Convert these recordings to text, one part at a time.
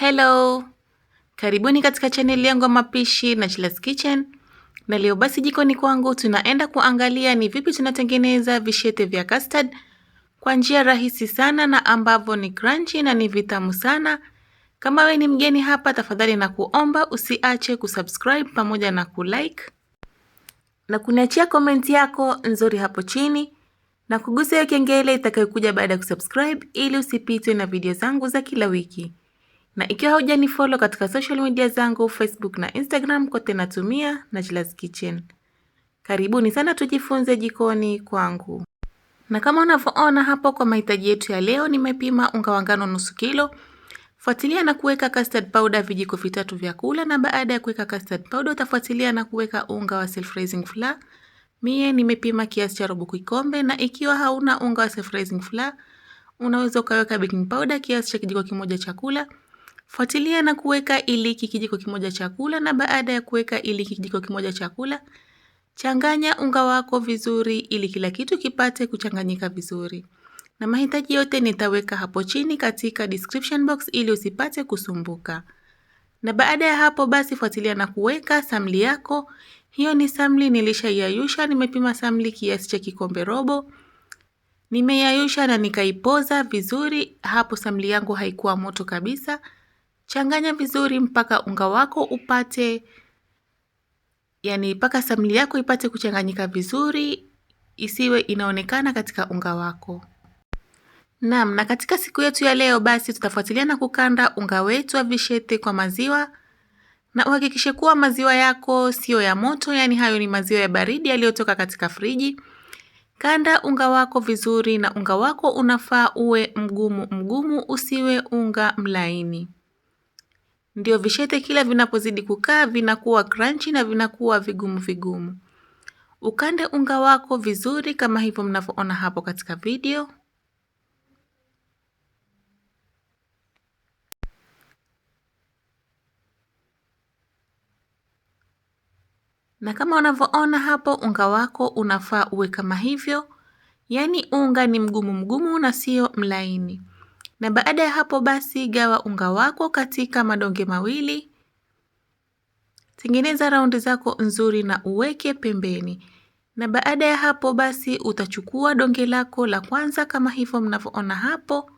Hello, karibuni katika channel yangu ya mapishi na Shira's Kitchen. Na leo basi jikoni kwangu tunaenda kuangalia ni vipi tunatengeneza vishete vya custard kwa njia rahisi sana na ambavyo ni crunchy na ni vitamu sana. Kama we ni mgeni hapa, tafadhali na kuomba usiache kusubscribe pamoja na kulike na kuniachia comment yako nzuri hapo chini na kugusa hiyo kengele itakayokuja baada ya kusubscribe ili usipitwe na video zangu za kila wiki. Na ikiwa hujanifollow katika social media zangu Facebook na Instagram, kote natumia na Shira's Kitchen. Karibuni sana tujifunze jikoni kwangu. Na kama unavyoona hapo, kwa mahitaji yetu ya leo nimepima unga wa ngano nusu kilo. Fuatilia na kuweka custard powder vijiko 3 vya kula, na baada ya kuweka custard powder utafuatilia na kuweka unga wa self raising flour. Mie nimepima kiasi cha robo kikombe, na ikiwa hauna unga wa self raising flour unaweza ukaweka baking powder kiasi cha kijiko kimoja cha kula. Fuatilia na kuweka iliki kijiko kimoja cha kula, na baada ya kuweka iliki kijiko kimoja cha kula, changanya unga wako vizuri ili kila kitu kipate kuchanganyika vizuri. Na mahitaji yote nitaweka hapo chini katika description box ili usipate kusumbuka. Na baada ya hapo basi fuatilia na kuweka samli yako. Hiyo ni samli nilishaiayusha, nimepima samli kiasi cha kikombe robo. Nimeiayusha na nikaipoza vizuri. Hapo samli yangu haikuwa moto kabisa. Changanya vizuri mpaka unga wako upate, mpaka samli yako ipate kuchanganyika vizuri, isiwe inaonekana katika unga wako. Naam, na katika siku yetu ya leo basi tutafuatilia na kukanda unga wetu wa vishete kwa maziwa. Na uhakikishe kuwa maziwa yako sio ya moto, hayo ni maziwa ya baridi yaliyotoka katika friji. Kanda unga wako vizuri, na unga wako unafaa uwe mgumu, usiwe unga mlaini. Ndio vishete kila vinapozidi kukaa vinakuwa crunchy na vinakuwa vigumu. Ukande unga wako vizuri kama hivyo mnavyoona hapo katika video. Na kama unavyoona hapo, unga wako unafaa uwe kama hivyo. Unga ni mgumu na sio mlaini. Na baada ya hapo basi gawa unga wako katika madonge mawili. Tengeneza raundi zako nzuri na uweke pembeni. Na baada ya hapo basi utachukua donge lako la kwanza kama hivyo mnavyoona hapo.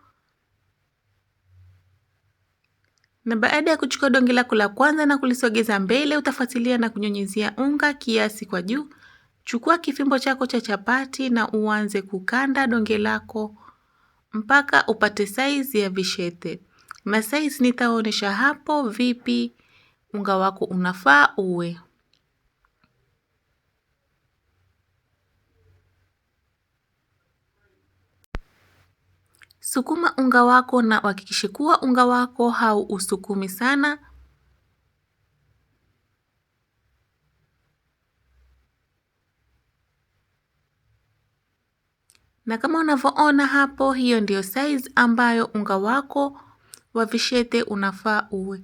Na baada ya kuchukua donge lako la kwanza na kulisogeza mbele, utafuatilia na kunyunyizia unga kiasi kwa juu. Chukua kifimbo chako cha chapati na uanze kukanda donge lako mpaka upate size ya vishete. Na size nitaonyesha hapo vipi unga wako unafaa uwe. Sukuma unga wako na uhakikishe kuwa unga wako hauusukumi sana. Na kama unavyoona hapo, hiyo ndio size ambayo unga wako wa vishete unafaa uwe.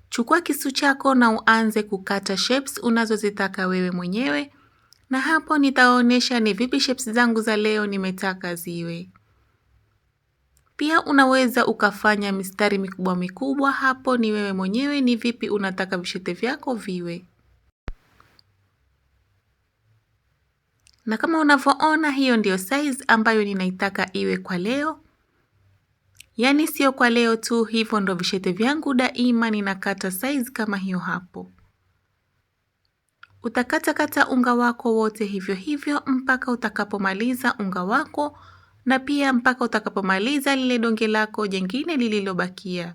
Chukua kisu chako na uanze kukata shapes unazozitaka wewe mwenyewe. Na hapo nitaonyesha ni vipi shapes zangu za leo nimetaka ziwe. Pia unaweza ukafanya mistari mikubwa, hapo ni wewe mwenyewe ni vipi unataka vishete vyako viwe. Na kama unavyoona, hiyo ndio size ambayo ninaitaka iwe kwa leo. Sio kwa leo tu, hivyo ndo vishete vyangu daima ninakata size kama hiyo hapo. Utakata unga wako wote hivyo mpaka utakapomaliza unga wako, na pia mpaka utakapomaliza lile donge lako jengine lililobakia.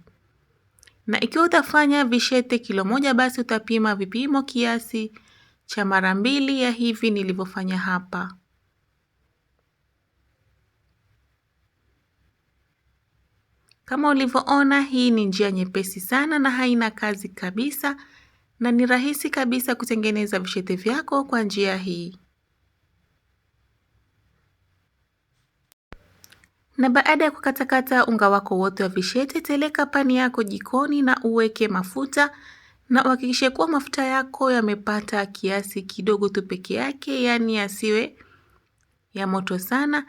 Na ikiwa utafanya vishete kilo moja basi utapima vipimo kiasi cha mara 2 ya hivi nilivyofanya hapa. Kama ulivyoona, hii ni njia nyepesi sana na haina kazi kabisa, na ni rahisi kabisa kutengeneza vishete vyako kwa njia hii. Na baada ya kukatakata unga wako wote wa vishete, teleka pani yako jikoni na uweke mafuta, na uhakikishe kuwa mafuta yako yamepata kiasi kidogo tu peke yake, yasiwe ya moto sana.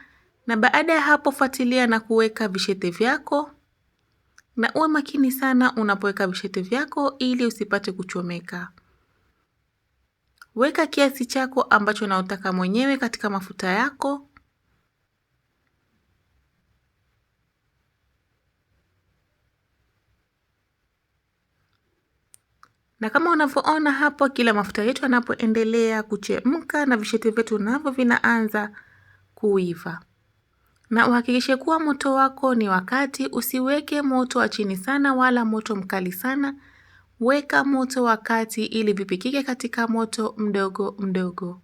Na baada ya hapo fuatilia na kuweka vishete vyako. na uwe makini sana unapoweka vishete vyako ili usipate kuchomeka. Weka kiasi chako ambacho unaotaka mwenyewe katika mafuta yako. Na kama unavyoona hapo, kila mafuta yetu yanapoendelea kuchemka na vishete vyetu navyo vinaanza kuiva. Na uhakikishe kuwa moto wako ni wakati, usiweke moto wa chini sana wala moto mkali sana. Weka moto wa kati ili vipikike katika moto mdogo mdogo.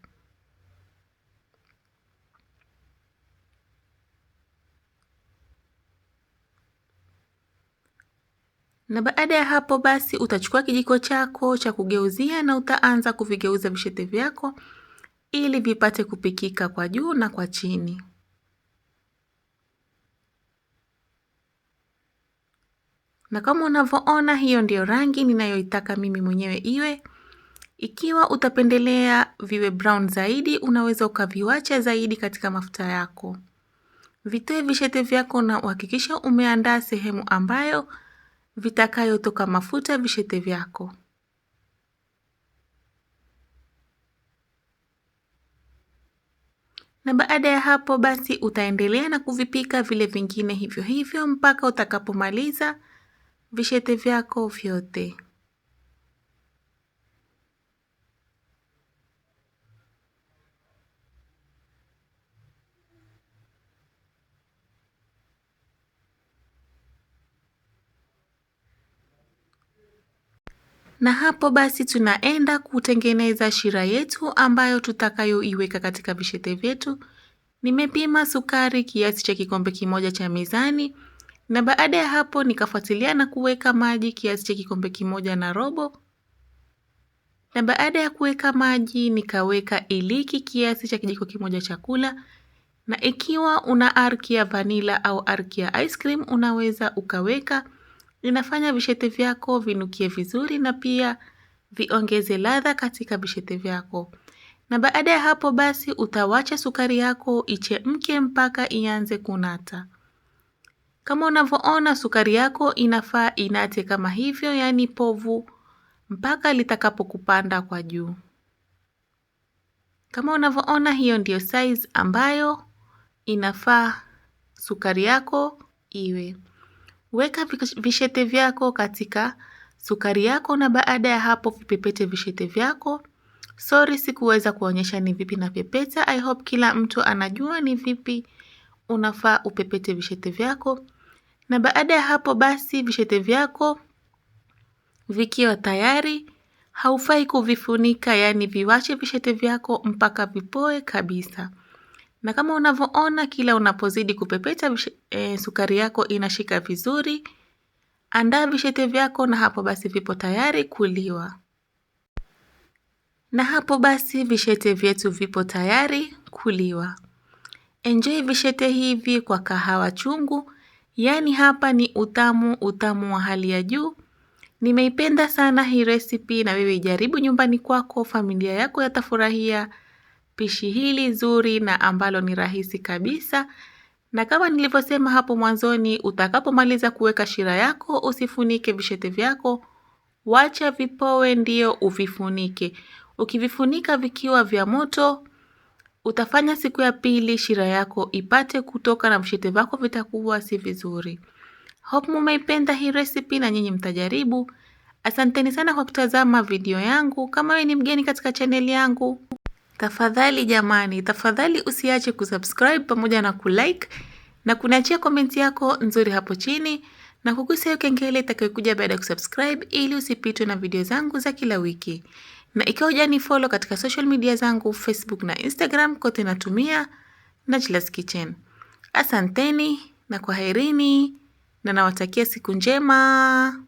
Na baada ya hapo basi utachukua kijiko chako cha kugeuzia na utaanza kuvigeuza vishete vyako ili vipate kupikika kwa juu na kwa chini. Na kama unavyoona, hiyo ndio rangi ninayoitaka mimi mwenyewe iwe. Ikiwa utapendelea viwe brown zaidi, unaweza ukaviwacha zaidi katika mafuta yako. Vitoe vishete vyako na uhakikisha umeandaa sehemu ambayo vitakayotoka mafuta vishete vyako. Na baada ya hapo basi utaendelea na kuvipika vile vingine hivyo hivyo mpaka utakapomaliza vishete vyako vyote. Na hapo basi tunaenda kutengeneza shira yetu ambayo tutakayoiweka katika vishete vyetu. Nimepima sukari kiasi cha kikombe kimoja cha mezani, na baada ya hapo nikafuatilia na kuweka maji kiasi cha kikombe kimoja na robo. Na baada ya kuweka maji nikaweka iliki kiasi cha kijiko kimoja cha kula. Na ikiwa una arki ya vanilla au arki ya ice cream unaweza ukaweka. Inafanya vishete vyako vinukie vizuri na pia viongeze ladha katika vishete vyako. Na baada ya hapo basi utawacha sukari yako ichemke mpaka ianze kunata. Kama unavyoona, sukari yako inafaa inate kama hivyo, yani povu, mpaka litakapokupanda kwa juu. Kama unavyoona, hiyo ndiyo size ambayo inafaa sukari yako iwe. Weka vishete vyako katika sukari yako na baada ya hapo vipepete vishete vyako. Sorry, sikuweza kuonyesha ni vipi na pepeta. I hope kila mtu anajua ni vipi unafaa upepete vishete vyako. Na baada ya hapo basi vishete vyako vikiwa tayari, haufai kuvifunika, yani viwache vishete vyako mpaka vipoe kabisa. Na kama unavyoona, kila unapozidi kupepeta sukari yako inashika vizuri. Andaa vishete vyako na hapo basi vipo tayari kuliwa. Na hapo basi vishete vyetu vipo tayari kuliwa. Enjoy vishete hivi kwa kahawa chungu. Yani hapa ni utamu wa hali ya juu. Nimeipenda sana hii recipe na wewe jaribu nyumbani kwako, familia yako yatafurahia pishi hili zuri na ambalo ni rahisi kabisa. Na kama nilivyosema hapo mwanzoni, utakapomaliza kuweka shira yako usifunike vishete vyako. Wacha vipoe ndio uvifunike. Ukivifunika vikiwa vya moto, utafanya siku ya pili shira yako ipate kutoka na vishete vyako vitakuwa si vizuri. Hope mumeipenda hii recipe na nyinyi mtajaribu. Asanteni sana kwa kutazama video yangu. Kama wewe ni mgeni katika channel yangu, tafadhali jamani, tafadhali usiache kusubscribe pamoja na kulike na kuniachia comment yako nzuri hapo chini na kugusa hiyo kengele itakayokuja baada ya kusubscribe ili usipitwe na video zangu za kila wiki. Na ikiwa hujanifollow katika social media zangu Facebook na Instagram, kote natumia Najla's Kitchen. Asanteni na kwaherini na nawatakia siku njema.